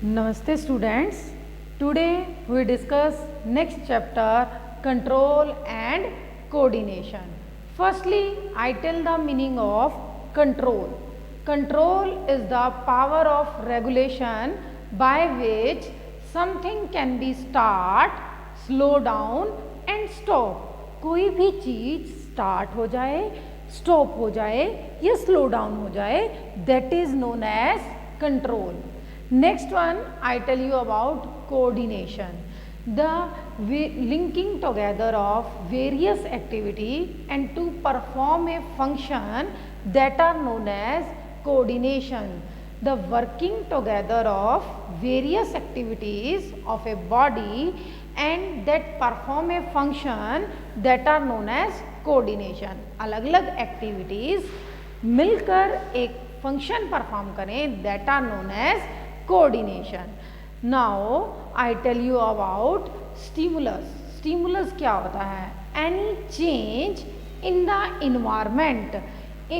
Namaste students. Today we discuss next chapter control and coordination. Firstly, I tell the meaning of control. Control is the power of regulation by which something can be start, slow down and stop. कोई भी चीज start हो जाए, stop हो जाए या slow down हो जाए, that is known as control. Next one, I tell you about coordination. The linking together of various activity and to perform a function that are known as coordination. The working together of various activities of a body and that perform a function that are known as coordination. अलग अलग activities मिलकर एक function perform करें that are known as coordination. Now I tell you about stimulus. Stimulus क्या होता है? Any change in the environment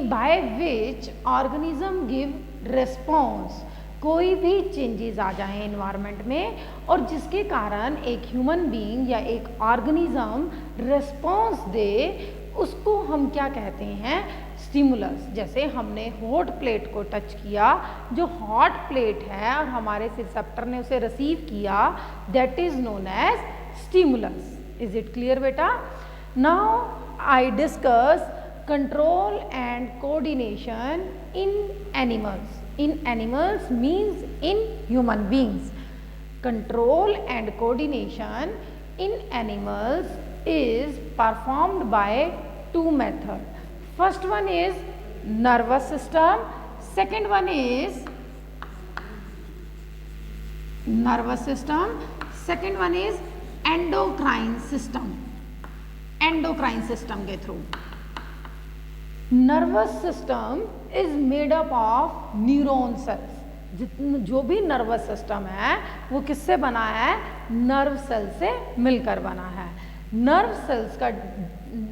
by which organism give response. कोई भी चेंजेस आ जाएं एनवायरनमेंट में और जिसके कारण एक ह्यूमन बीइंग या एक ऑर्गेनिज्म रिस्पॉन्स दे, उसको हम क्या कहते हैं? स्टिमुलस. जैसे हमने हॉट प्लेट को टच किया, जो हॉट प्लेट है और हमारे रिसेप्टर ने उसे रिसीव किया, that is known as stimulus. Is it clear बेटा? Now I discuss control and coordination in animals. In animals means in human beings. Control and coordination in animals is performed by two methods. First one is nervous system. Second one is nervous system. Second one is endocrine system. Endocrine system के through. Nervous system is made up of neuron cells. जो भी nervous system है वो किससे बना है? Nerve cell से मिलकर बना है. नर्व सेल्स का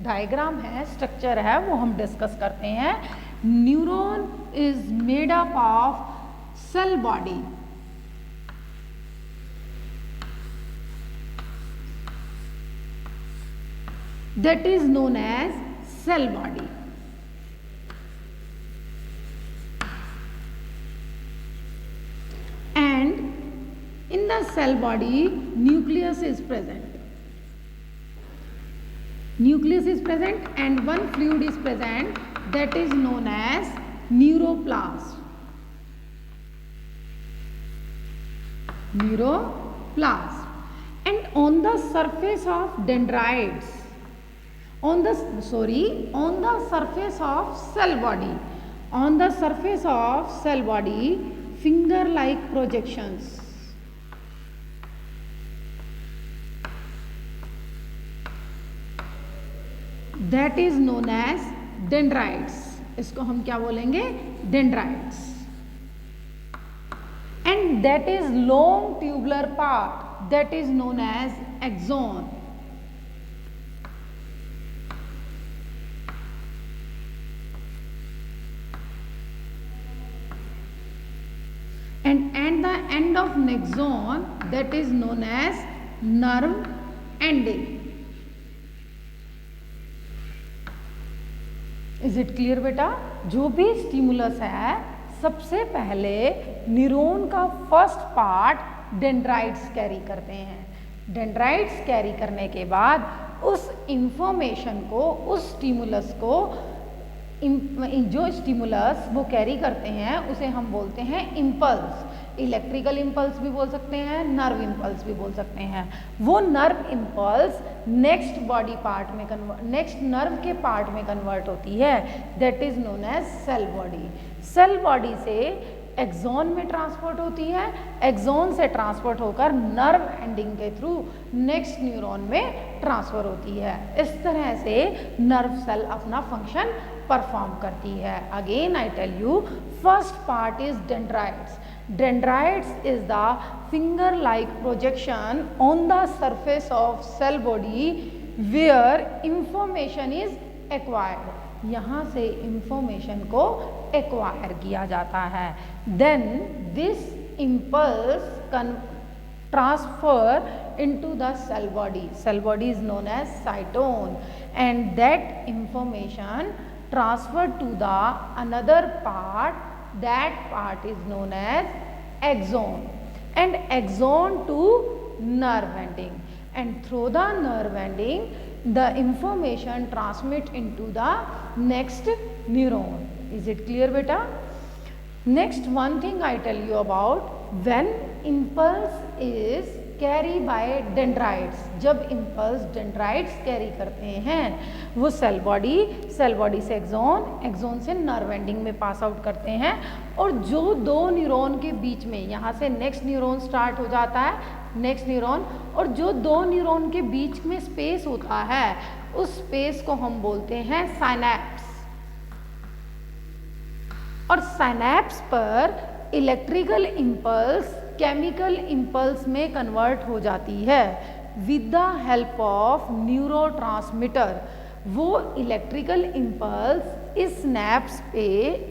डायग्राम है, स्ट्रक्चर है, वो हम डिस्कस करते हैं. Neuron is made up of cell body. That is known as cell body. In the cell body, nucleus is present. Nucleus is present and one fluid is present that is known as neuroplasm. Neuroplasm. And on the surface of dendrites, on the surface of cell body, on the surface of cell body, finger-like projections. That is known as dendrites. इसको हम क्या बोलेंगे? Dendrites. And that is long tubular part. That is known as axon. And at the end of axon, that is known as nerve ending. Is it clear बेटा? जो भी stimulus है, सबसे पहले न्यूरॉन का फर्स्ट पार्ट डेंड्राइट्स कैरी करते हैं. Dendrites carry करने के बाद उस इंफॉर्मेशन को, उस स्टिमुलस को, जो स्टिमुलस वो कैरी करते हैं उसे हम बोलते हैं इम्पल्स. इलेक्ट्रिकल इम्पल्स भी बोल सकते हैं, नर्व इम्पल्स भी बोल सकते हैं. वो nerve impulse next body part में नेक्स्ट नर्व के पार्ट में कन्वर्ट होती है. That is known as cell body. Cell body से एक्सॉन में ट्रांसपोर्ट होती है, एक्सॉन से ट्रांसपोर्ट होकर नर्व एंडिंग के थ्रू नेक्स्ट न्यूरॉन में ट्रांसफर होती है. इस तरह से नर्व सेल अपना फंक्शन परफॉर्म करती है. Again I tell you, first part is dendrites. Dendrites is the finger-like projection on the surface of cell body where information is acquired. यहाँ से information को acquire किया जाता है. Then this impulse transfer into the cell body. Cell body is known as cytone, and that information transferred to the another part. That part is known as axon, and axon to nerve ending, and through the nerve ending the information transmit into the next neuron. Is it clear, beta? Next, one thing I tell you about, when impulse is carry by dendrites, जब impulse dendrites carry करते हैं वो cell body से axon से nerve ending में pass out करते हैं, और जो दो न्यूरॉन के बीच में, यहाँ से नेक्स्ट न्यूरॉन स्टार्ट हो जाता है, नेक्स्ट न्यूरॉन, और जो दो न्यूरॉन के बीच में स्पेस होता है उस स्पेस को हम बोलते हैं साइनैप्स, और साइनैप्स पर इलेक्ट्रिकल इम्पल्स केमिकल इम्पल्स में कन्वर्ट हो जाती है with the help of neurotransmitter. वो इलेक्ट्रिकल इम्पल्स इस स्नैप्स पे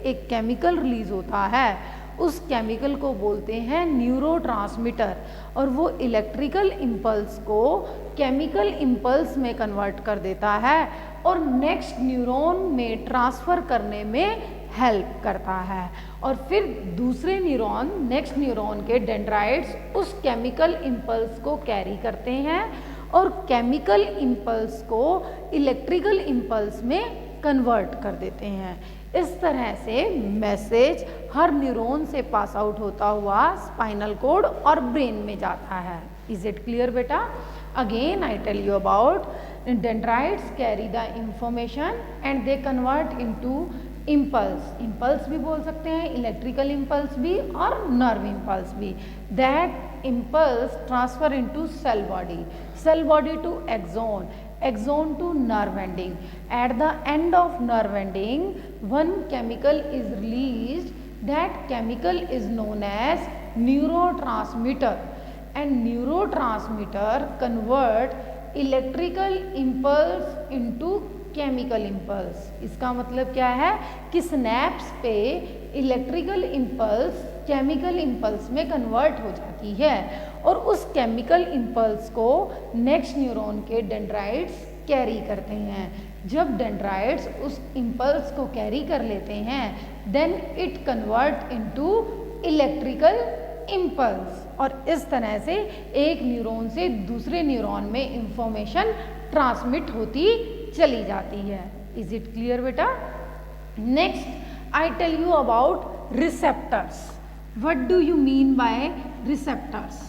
एक केमिकल रिलीज होता है, उस केमिकल को बोलते हैं न्यूरोट्रांसमीटर, और वो इलेक्ट्रिकल इम्पल्स को केमिकल इम्पल्स में कन्वर्ट कर देता है और नेक्स्ट न्यूरॉन में ट्रांसफ़र करने में हेल्प करता है, और फिर दूसरे न्यूरॉन, नेक्स्ट न्यूरॉन के डेंड्राइट्स उस केमिकल इम्पल्स को कैरी करते हैं और केमिकल इम्पल्स को इलेक्ट्रिकल इम्पल्स में कन्वर्ट कर देते हैं। इस तरह से मैसेज हर न्यूरॉन से पास आउट होता हुआ स्पाइनल कोड और ब्रेन में जाता है। इज इट क्लियर बेटा? Again I tell you about dendrites carry the information and they convert into impulse. Impulse भी बोल सकते हैं, इलेक्ट्रिकल इम्पल्स भी और नर्व इम्पल्स भी। That impulse transfer into cell body to axon to nerve ending. At the end of nerve ending one chemical is released, that chemical is known as neurotransmitter, and neurotransmitter convert electrical impulse into chemical impulse. इसका मतलब क्या है कि snaps पे electrical impulse chemical impulse में convert हो जाती है, और उस केमिकल इम्पल्स को नेक्स्ट न्यूरॉन के डेंड्राइट्स कैरी करते हैं। जब डेंड्राइट्स उस इम्पल्स को कैरी कर लेते हैं then it convert into electrical impulse, और इस तरह से एक न्यूरॉन से दूसरे न्यूरॉन में इंफॉर्मेशन ट्रांसमिट होती चली जाती है। इज इट क्लियर बेटा? Next I tell you about receptors. What do you mean by receptors?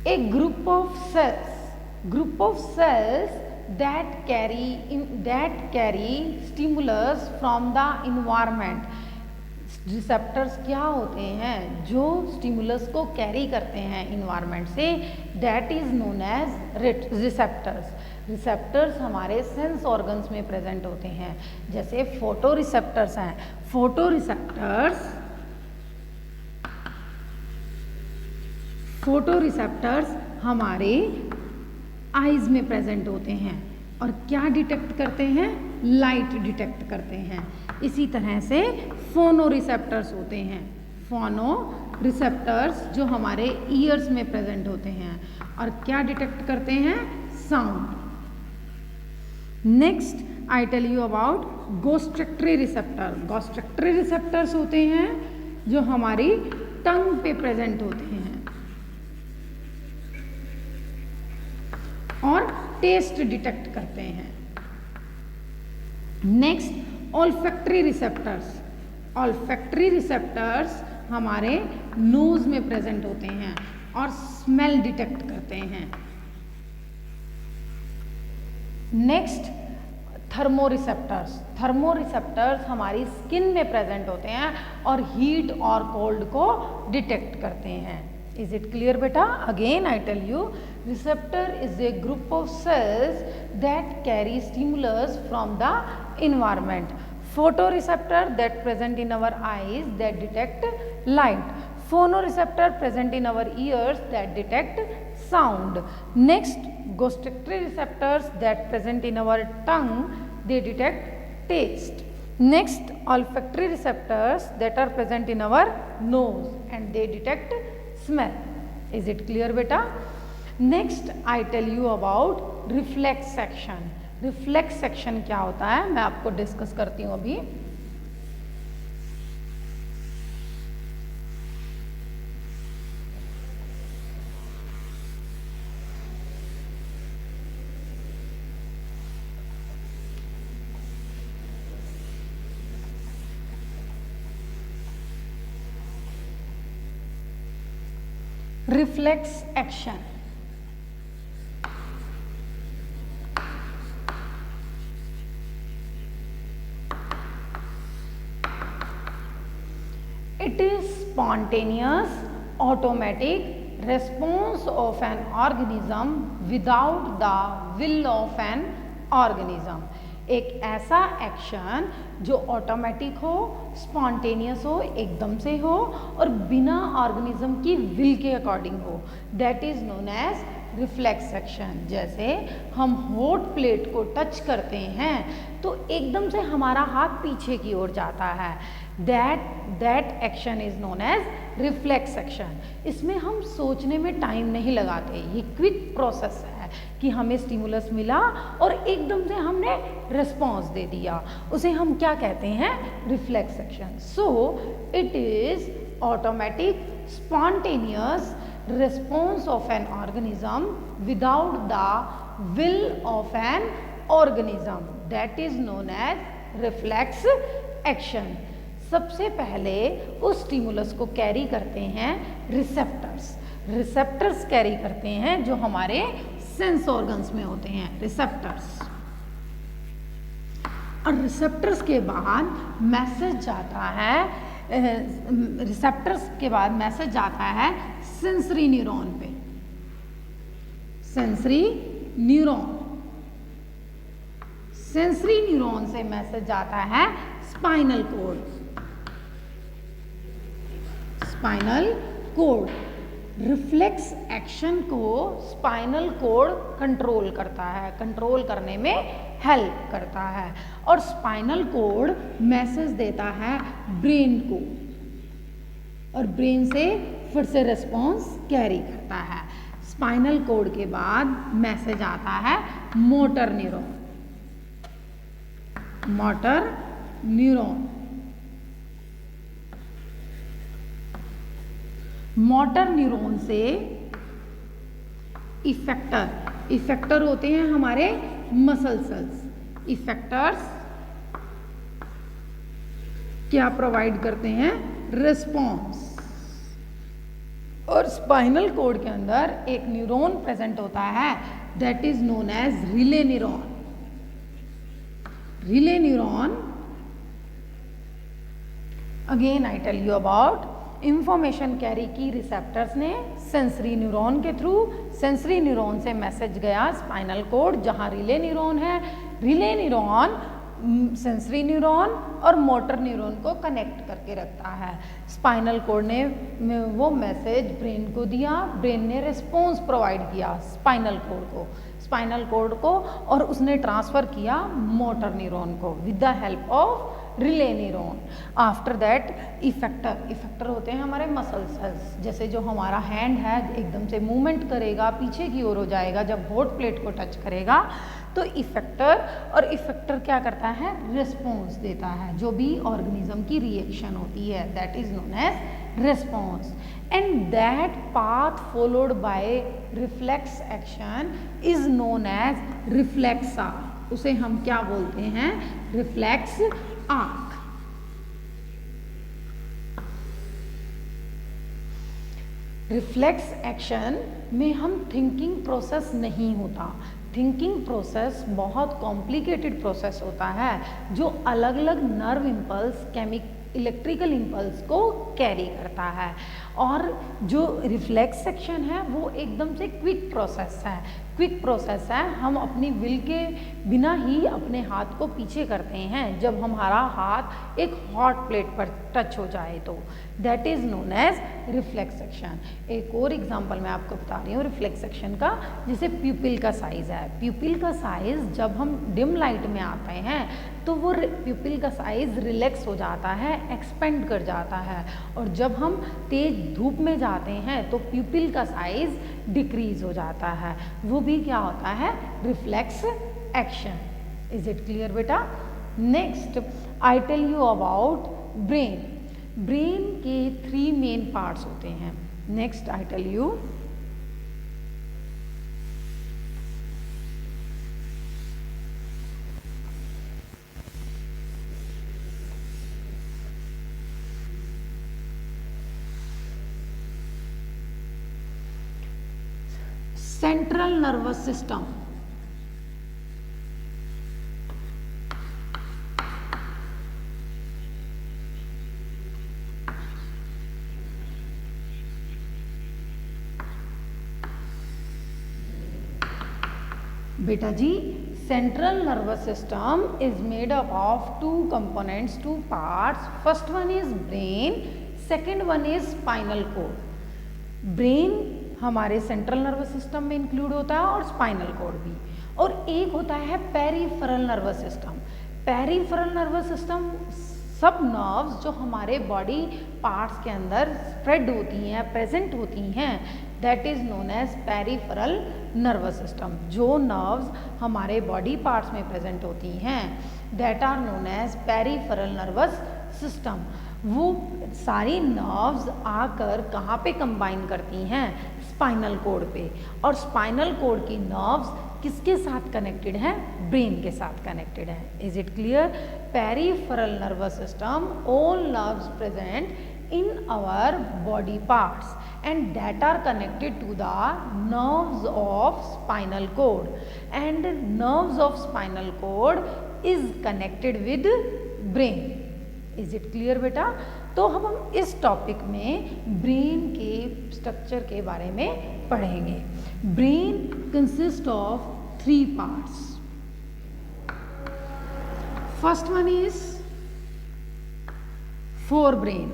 A group of cells that carry stimulus from the environment. Receptors क्या होते हैं? जो स्टिमुलस को कैरी करते हैं इन्वायरमेंट से, that is known as receptors. Receptors हमारे sense organs में प्रेजेंट होते हैं, जैसे फोटो रिसेप्टर्स हैं। फोटो रिसेप्टर्स हमारे आईज में प्रेजेंट होते हैं और क्या डिटेक्ट करते हैं? लाइट डिटेक्ट करते हैं। इसी तरह से फोनो रिसेप्टर्स होते हैं। फोनो रिसेप्टर्स जो हमारे ईयर्स में प्रेजेंट होते हैं और क्या डिटेक्ट करते हैं? Sound. Next I tell you about gustatory receptor. Gustatory receptors होते हैं जो हमारी टंग पे प्रेजेंट होते हैं और टेस्ट डिटेक्ट करते हैं। Next olfactory receptors. Olfactory receptors हमारे नोज में प्रेजेंट होते हैं और स्मेल डिटेक्ट करते हैं। नेक्स्ट थर्मोरिसेप्टर्स। थर्मोरिसेप्टर्स हमारी स्किन में प्रेजेंट होते हैं और हीट और कोल्ड को डिटेक्ट करते हैं। इज इट क्लियर बेटा? Again I tell you, receptor is a group of cells that carry stimulus from the environment. Photoreceptor that present in our eyes that detect light. Phonoreceptor present in our ears that detect sound. Next, gustative receptors that present in our tongue, they detect taste. Next, olfactory receptors that are present in our nose and they detect smell. Is it clear, beta? Next, I tell you about reflex action. Reflex action क्या होता है मैं आपको discuss करती हूँ अभी. Reflex action. It is spontaneous, automatic response of an organism without the will of an organism. एक ऐसा एक्शन जो ऑटोमेटिक हो, स्पॉन्टेनियस हो, एकदम से हो और बिना ऑर्गेनिज्म की विल के अकॉर्डिंग हो, that is known as reflex action. जैसे हम हॉट प्लेट को टच करते हैं तो एकदम से हमारा हाथ पीछे की ओर जाता है, that action is known as reflex action. इसमें हम सोचने में टाइम नहीं लगाते, ये क्विक प्रोसेस है कि हमें स्टिमुलस मिला और एकदम से हमने रिस्पॉन्स दे दिया, उसे हम क्या कहते हैं, reflex action. So it is automatic spontaneous response of an organism without the will of an organism, that is known as reflex action. सबसे पहले उस स्टिमुलस को कैरी करते हैं रिसेप्टर्स. रिसेप्टर्स कैरी करते हैं जो हमारे सेंस ऑर्गन्स में होते हैं, रिसेप्टर्स. और रिसेप्टर्स के बाद मैसेज जाता है, रिसेप्टर्स के बाद मैसेज जाता है सेंसरी न्यूरॉन पे. सेंसरी न्यूरॉन, सेंसरी न्यूरॉन से मैसेज जाता है spinal cord. Spinal cord reflex action को स्पाइनल कोड कंट्रोल करता है, कंट्रोल करने में हेल्प करता है. और स्पाइनल कोड मैसेज देता है ब्रेन को और ब्रेन से फिर से रिस्पॉन्स कैरी करता है. स्पाइनल कोड के बाद मैसेज आता है motor neuron. Motor neuron, motor neuron से इफेक्टर, इफेक्टर होते हैं हमारे मसल सेल्स. इफेक्टर्स क्या प्रोवाइड करते हैं, रिस्पॉन्स. और स्पाइनल कोड के अंदर एक न्यूरॉन प्रेजेंट होता है, that is known as relay neuron. Relay neuron, again I tell you about, information carry की रिसेप्टर्स ने सेंसरी न्यूरॉन के थ्रू. सेंसरी न्यूरॉन से मैसेज गया स्पाइनल कोड जहां रिले न्यूरॉन है. रिले न्यूरॉन सेंसरी न्यूरॉन और मोटर न्यूरॉन को connect करके रखता है. स्पाइनल कोड ने वो मैसेज ब्रेन को दिया, ब्रेन ने रिस्पॉन्स प्रोवाइड किया स्पाइनल कोड को और उसने ट्रांसफ़र किया मोटर न्यूरॉन को with the help of relay neuron. After that effector होते हैं हमारे मसल सेल्स. जैसे जो हमारा हैंड है एकदम से मूवमेंट करेगा, पीछे की ओर हो जाएगा जब हॉट प्लेट को टच करेगा, तो इफेक्टर क्या करता है, रिस्पॉन्स देता है. जो भी ऑर्गेनिज्म की रिएक्शन होती है that is known as response. And that path followed by reflex action is known as reflex arc. उसे हम क्या बोलते हैं, रिफ्लेक्स आर्क. रिफ्लेक्स एक्शन में हम थिंकिंग प्रोसेस नहीं होता. थिंकिंग प्रोसेस बहुत कॉम्प्लिकेटेड प्रोसेस होता है जो अलग अलग नर्व इम्पल्स, इलेक्ट्रिकल इम्पल्स को कैरी करता है. और जो रिफ्लेक्स एक्शन है वो एकदम से क्विक प्रोसेस है. हम अपनी विल के बिना ही अपने हाथ को पीछे करते हैं जब हमारा हाथ एक हॉट प्लेट पर टच हो जाए तो, that is known as reflex action. एक और एग्जांपल मैं आपको बता रही हूँ रिफ्लेक्स एक्शन का, जैसे प्यूपिल का साइज़ है. प्यूपिल का साइज़ जब हम डिम लाइट में आते हैं तो वो प्यूपिल का साइज रिलैक्स हो जाता है, एक्सपेंड कर जाता है, और जब हम तेज धूप में जाते हैं तो प्यूपिल का साइज डिक्रीज हो जाता है। वो भी क्या होता है, reflex action. Is it clear बेटा? Next I tell you about brain. Brain के 3 मेन पार्ट्स होते हैं। Next I tell you central nervous system, बेटा जी central nervous system is made up of 2 components, 2 parts. First one is brain, second one is spinal cord. Brain हमारे central nervous system में include होता है और spinal cord भी। और एक होता है peripheral nervous system. Peripheral nervous system सब नर्व्स जो हमारे बॉडी पार्ट्स के अंदर स्प्रेड होती हैं, प्रेजेंट होती हैं, that is known as peripheral nervous system. जो नर्व्स हमारे बॉडी पार्ट्स में प्रेजेंट होती हैं that are known as peripheral nervous system. वो सारी नर्व्स आकर कहाँ पे कंबाइन करती हैं, स्पाइनल कोड पे। और स्पाइनल कोड की नर्व्स किसके साथ कनेक्टेड हैं, ब्रेन के साथ कनेक्टेड है। Is it clear? Peripheral nervous system, all nerves present in our body parts and that are connected to the nerves of spinal cord, and nerves of spinal cord is connected with brain. Is it clear बेटा? तो हम इस topic में brain के structure के बारे में पढ़ेंगे। Brain consist of 3 parts. First one is forebrain,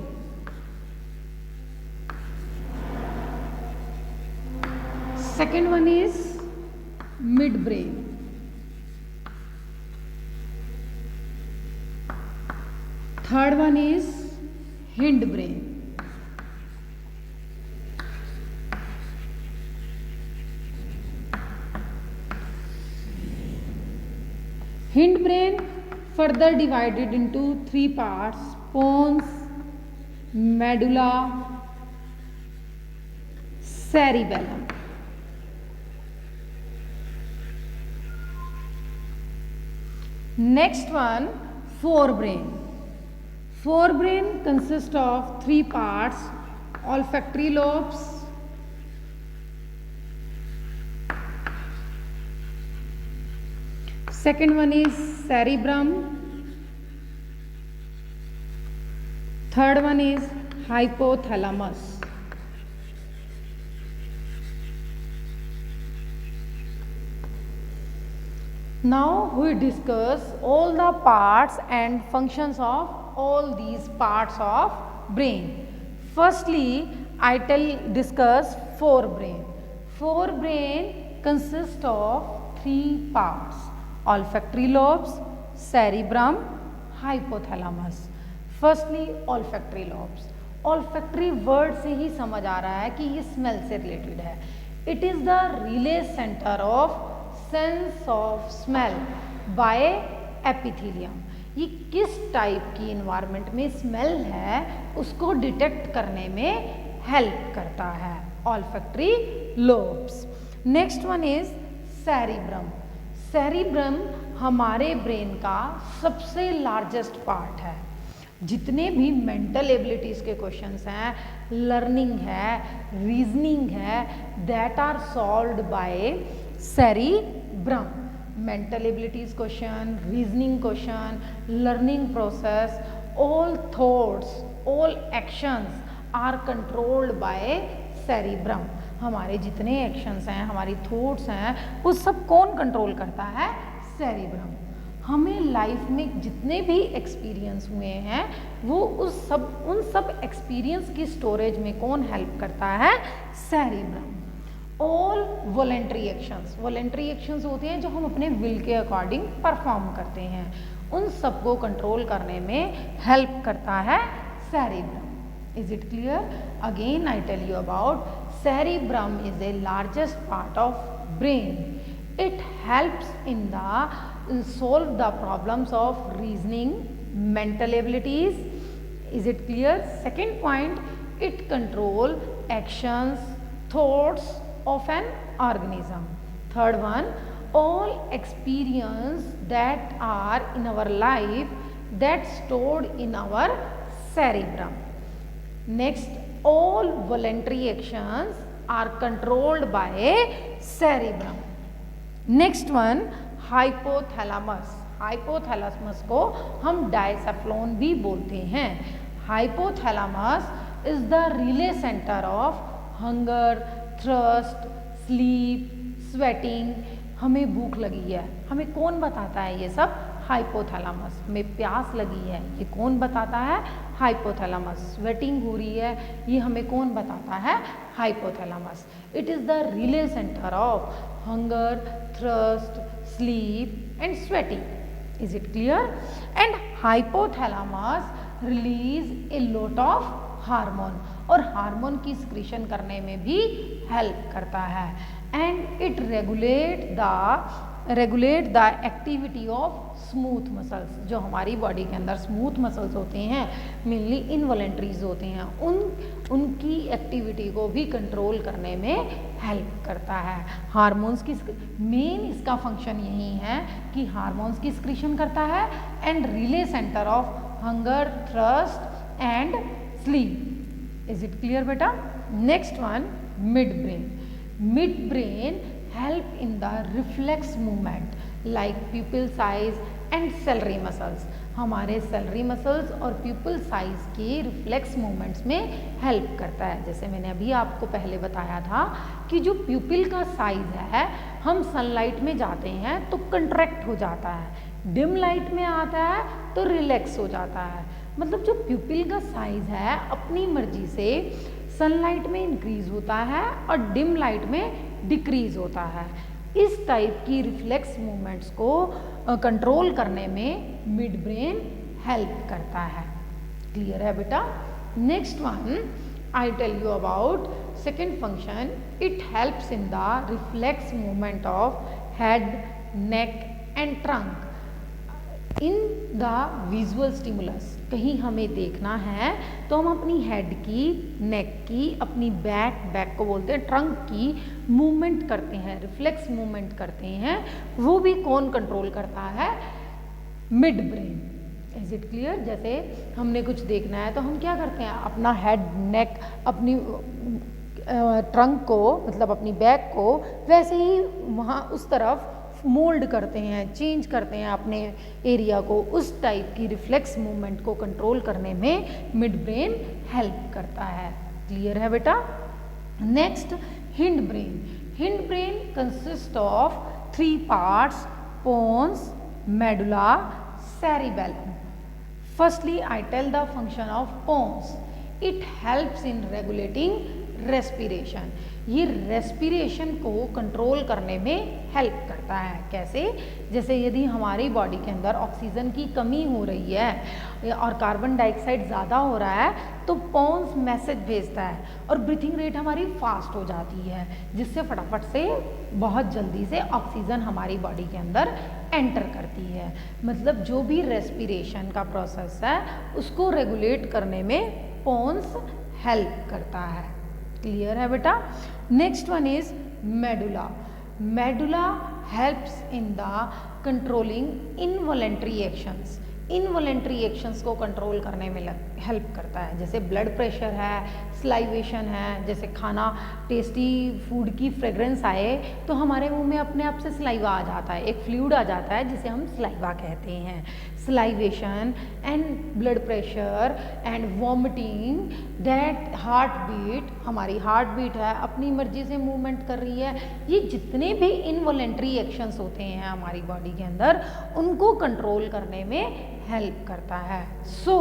second one is midbrain, third one is hindbrain. Hindbrain further divided into 3 parts: pons, medulla, cerebellum. Next one, forebrain. Forebrain consists of 3 parts: olfactory lobes, second one is cerebrum, third one is hypothalamus. Now we discuss all the parts and functions of all these parts of brain. Firstly, I discuss forebrain. Forebrain consists of 3 parts: olfactory lobes, cerebrum, hypothalamus. Firstly, olfactory lobes. Olfactory word से ही समझ आ रहा है कि ये smell से related है. It is the relay center of sense of smell by epithelium. ये किस टाइप की इन्वायरमेंट में स्मेल है उसको डिटेक्ट करने में हेल्प करता है, olfactory lobes. Next one is cerebrum. Cerebrum हमारे ब्रेन का सबसे लार्जेस्ट पार्ट है। जितने भी मेंटल एबिलिटीज़ के क्वेश्चंस हैं, लर्निंग है, रीजनिंग है, that are solved by cerebrum. Mental abilities question, reasoning question, learning process, all thoughts, all actions are controlled by cerebrum. हमारे जितने एक्शंस हैं, हमारी थॉट्स हैं, वो सब कौन कंट्रोल करता है? सेरिब्रम। हमें लाइफ में जितने भी एक्सपीरियंस हुए हैं वो उन सब एक्सपीरियंस की स्टोरेज में कौन हेल्प करता है? सेरिब्रम। ऑल वॉलेंट्री एक्शंस होते हैं जो हम अपने विल के अकॉर्डिंग परफॉर्म करते हैं, उन सबको कंट्रोल करने में हेल्प करता है cerebrum. Is it clear? Again I tell you about cerebrum is the largest part of brain. It helps in the solve the problems of reasoning, mental abilities. Is it clear? Second point, it control actions, thoughts of an organism. Third one, all experience that are in our life that stored in our cerebrum. Next, all voluntary actions are controlled by cerebrum. Next one, hypothalamus. Hypothalamus को हम डायसेफ्लोन भी बोलते हैं। Hypothalamus is the relay centre of hunger, thrust, sleep, sweating. हमें भूख लगी है, हमें कौन बताता है ये सब? हाइपोथैलेमस। हमें प्यास लगी है, ये कौन बताता है? हाइपोथैलेमस। स्वेटिंग हो रही है, ये हमें कौन बताता है? Hypothalamus. It is the relay centre of hunger, thrust, sleep and sweating. Is it clear? And hypothalamus release a lot of hormone, और हार्मोन की सिक्रीशन करने में भी हेल्प करता है। And it regulate the activity of smooth muscles. जो हमारी body के अंदर स्मूथ मसल्स होते हैं, मेनली इनवॉलेंट्रीज होते हैं, उनकी एक्टिविटी को भी कंट्रोल करने में हेल्प करता है। हार्मोन्स की मेन इसका फंक्शन यही है कि हार्मोन्स की सिक्रीशन करता है and relay centre of hunger, thirst and sleep. Is it clear बेटा? Next one, midbrain. Midbrain help in the reflex movement like pupil size and ciliary muscles. हमारे ciliary muscles और pupil size के reflex movements में help करता है। जैसे मैंने अभी आपको पहले बताया था कि जो pupil का size है, हम sunlight में जाते हैं तो contract हो जाता है, dim light में आता है तो relax हो जाता है। मतलब जो pupil का size है अपनी मर्जी से सनलाइट में इंक्रीज होता है और डिम लाइट में डिक्रीज होता है। इस टाइप की रिफ्लेक्स मूवमेंट्स को कंट्रोल करने में मिड ब्रेन हेल्प करता है। क्लियर है बेटा? Next one, I tell you about second function. It helps in the reflex movement of head, neck and trunk in the visual stimulus. कहीं हमें देखना है तो हम अपनी हेड की, नेक की, अपनी बैक को बोलते हैं ट्रंक की मूवमेंट करते हैं, रिफ्लेक्स मूवमेंट करते हैं। वो भी कौन कंट्रोल करता है? Mid brain. Is it clear? जैसे हमने कुछ देखना है तो हम क्या करते हैं? अपना हेड, नेक, अपनी ट्रंक को, मतलब अपनी बैक को वैसे ही वहाँ उस तरफ मोल्ड करते हैं, चेंज करते हैं अपने एरिया को। उस टाइप की रिफ्लेक्स मूवमेंट को कंट्रोल करने में मिड ब्रेन हेल्प करता है। क्लियर है बेटा? Next, hind brain. Hind brain consist of 3 parts, pons, medulla, cerebellum. Firstly I tell the function of pons. It helps in regulating respiration. ये respiration को control करने में हेल्प करता है। कैसे? जैसे यदि हमारी बॉडी के अंदर ऑक्सीजन की कमी हो रही है और कार्बन डाइऑक्साइड ज़्यादा हो रहा है तो पोन्स मैसेज भेजता है और ब्रीथिंग रेट हमारी फास्ट हो जाती है, जिससे फटाफट से बहुत जल्दी से ऑक्सीजन हमारी बॉडी के अंदर एंटर करती है। मतलब जो भी रेस्पिरेशन का प्रोसेस है उसको रेगुलेट करने में पोन्स हेल्प करता है। क्लियर है बेटा? Next one is medulla. Medulla helps in the controlling involuntary actions. Involuntary actions को कंट्रोल करने में हेल्प करता है। जैसे ब्लड प्रेशर है, स्लाइवेशन है, जैसे खाना टेस्टी फूड की फ्रेग्रेंस आए तो हमारे मुंह में अपने आप से स्लाइवा आ जाता है, एक फ्लूइड आ जाता है जिसे हम स्लाइवा कहते हैं। Salivation and blood pressure and vomiting, that heart beat, हमारी हार्ट बीट है अपनी मर्जी से मूवमेंट कर रही है। ये जितने भी इनवॉलेंट्री एक्शंस होते हैं हमारी बॉडी के अंदर उनको कंट्रोल करने में हेल्प करता है। So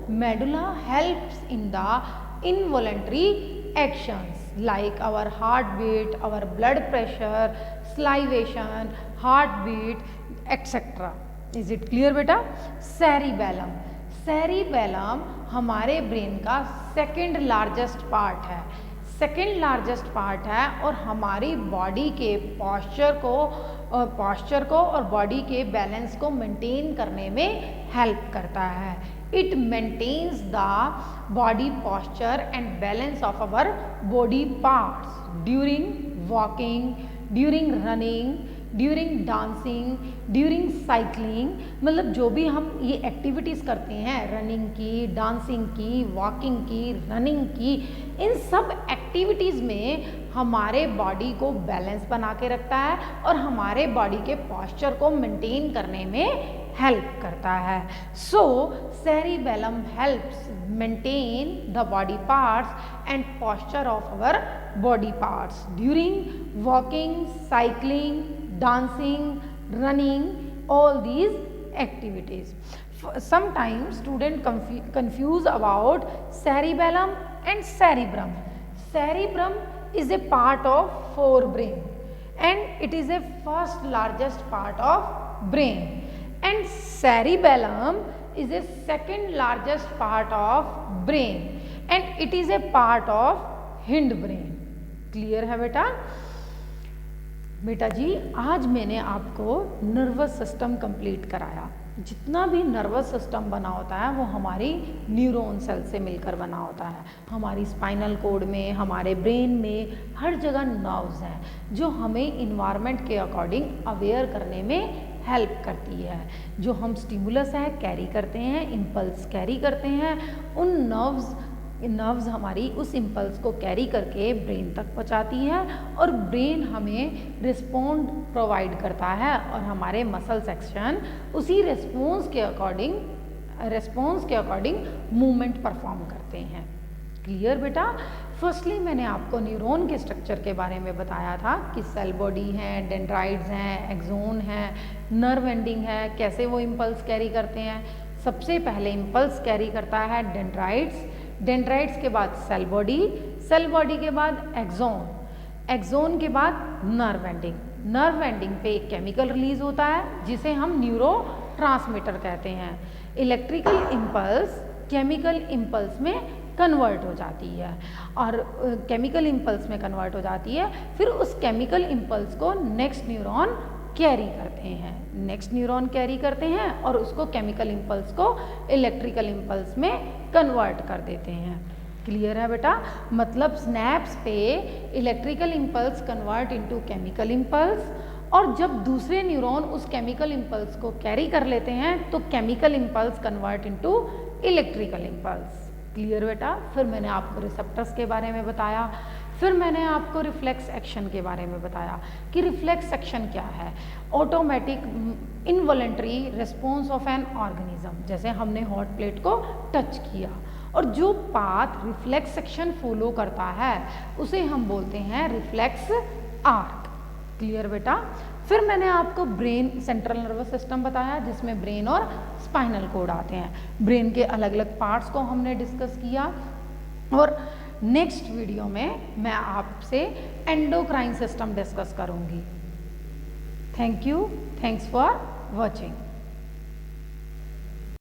medulla helps in the involuntary actions like our heart beat, our blood pressure, salivation, heart beat, etcetera. Is it clear बेटा? सेरिबेलम, सेरिबेलम हमारे ब्रेन का सेकंड लार्जेस्ट पार्ट है, सेकंड लार्जेस्ट पार्ट है और हमारी body के posture को और बॉडी के बैलेंस को मेंटेन करने में हेल्प करता है। It maintains the body posture and balance of our body parts during walking, during running, during dancing, during cycling, मतलब जो भी हम ये एक्टिविटीज़ करते हैं, रनिंग की, डांसिंग की, वॉकिंग की, रनिंग की, इन सब एक्टिविटीज़ में हमारे बॉडी को बैलेंस बना के रखता है और हमारे बॉडी के पॉस्चर को मेंटेन करने में हेल्प करता है। So cerebellum helps maintain the body parts and posture of our body parts during walking, cycling, dancing, running, all these activities. Sometimes student confuse about cerebellum and cerebrum. Cerebrum is a part of forebrain and it is a first largest part of brain, and cerebellum is a second largest part of brain and it is a part of hind brain. Clear है बेटा? बेटा जी आज मैंने आपको nervous system complete कराया। जितना भी nervous system बना होता है वो हमारी न्यूरॉन सेल से मिलकर बना होता है। हमारी स्पाइनल कोड में, हमारे ब्रेन में हर जगह नर्व्स हैं जो हमें इन्वायरमेंट के अकॉर्डिंग अवेयर करने में हेल्प करती है। जो हम स्टिमुलस है कैरी करते हैं, इम्पल्स कैरी करते हैं, उन नर्व्स हमारी उस इम्पल्स को कैरी करके ब्रेन तक पहुंचाती है और ब्रेन हमें रिस्पॉन्ड प्रोवाइड करता है और हमारे मसल सेक्शन उसी रिस्पॉन्स के अकॉर्डिंग मूवमेंट परफॉर्म करते हैं। क्लियर बेटा? फर्स्टली मैंने आपको न्यूरॉन के स्ट्रक्चर के बारे में बताया था कि सेल बॉडी है, डेंड्राइट्स हैं, एक्सोन है, नर्व एंडिंग है, कैसे वो इम्पल्स कैरी करते हैं। सबसे पहले इम्पल्स कैरी करता है डेंड्राइट्स, डेंड्राइट्स के बाद सेल बॉडी, सेल बॉडी के बाद एक्सोन, एक्सोन के बाद नर्व एंडिंग, नर्व एंडिंग पे एक केमिकल रिलीज होता है जिसे हम न्यूरो ट्रांसमीटर कहते हैं। इलेक्ट्रिकल इम्पल्स केमिकल इम्पल्स में कन्वर्ट हो जाती है और केमिकल इम्पल्स में कन्वर्ट हो जाती है, फिर उस केमिकल इम्पल्स को नेक्स्ट न्यूरॉन कैरी करते हैं, नेक्स्ट न्यूरॉन कैरी करते हैं और उसको केमिकल इम्पल्स को इलेक्ट्रिकल इम्पल्स में कन्वर्ट कर देते हैं। क्लियर है बेटा? मतलब स्नैप्स पे electrical impulse convert into chemical impulse और जब दूसरे न्यूरॉन उस केमिकल इम्पल्स को कैरी कर लेते हैं तो chemical impulse convert into electrical impulse. Clear बेटा? फिर मैंने आपको रिसेप्टर्स के बारे में बताया, फिर मैंने आपको रिफ्लेक्स एक्शन के बारे में बताया कि रिफ्लेक्स एक्शन क्या है। Automatic involuntary response of an organism, जैसे हमने हॉट प्लेट को टच किया और जो पाथ रिफ्लेक्स एक्शन फॉलो करता है उसे हम बोलते हैं रिफ्लेक्स आर्क। क्लियर बेटा? फिर मैंने आपको ब्रेन, सेंट्रल नर्वस सिस्टम बताया जिसमें ब्रेन और स्पाइनल कोड आते हैं। ब्रेन के अलग अलग पार्ट्स को हमने डिस्कस किया और नेक्स्ट वीडियो में मैं आपसे एंडोक्राइन सिस्टम डिस्कस करूंगी। Thank you, thanks for watching.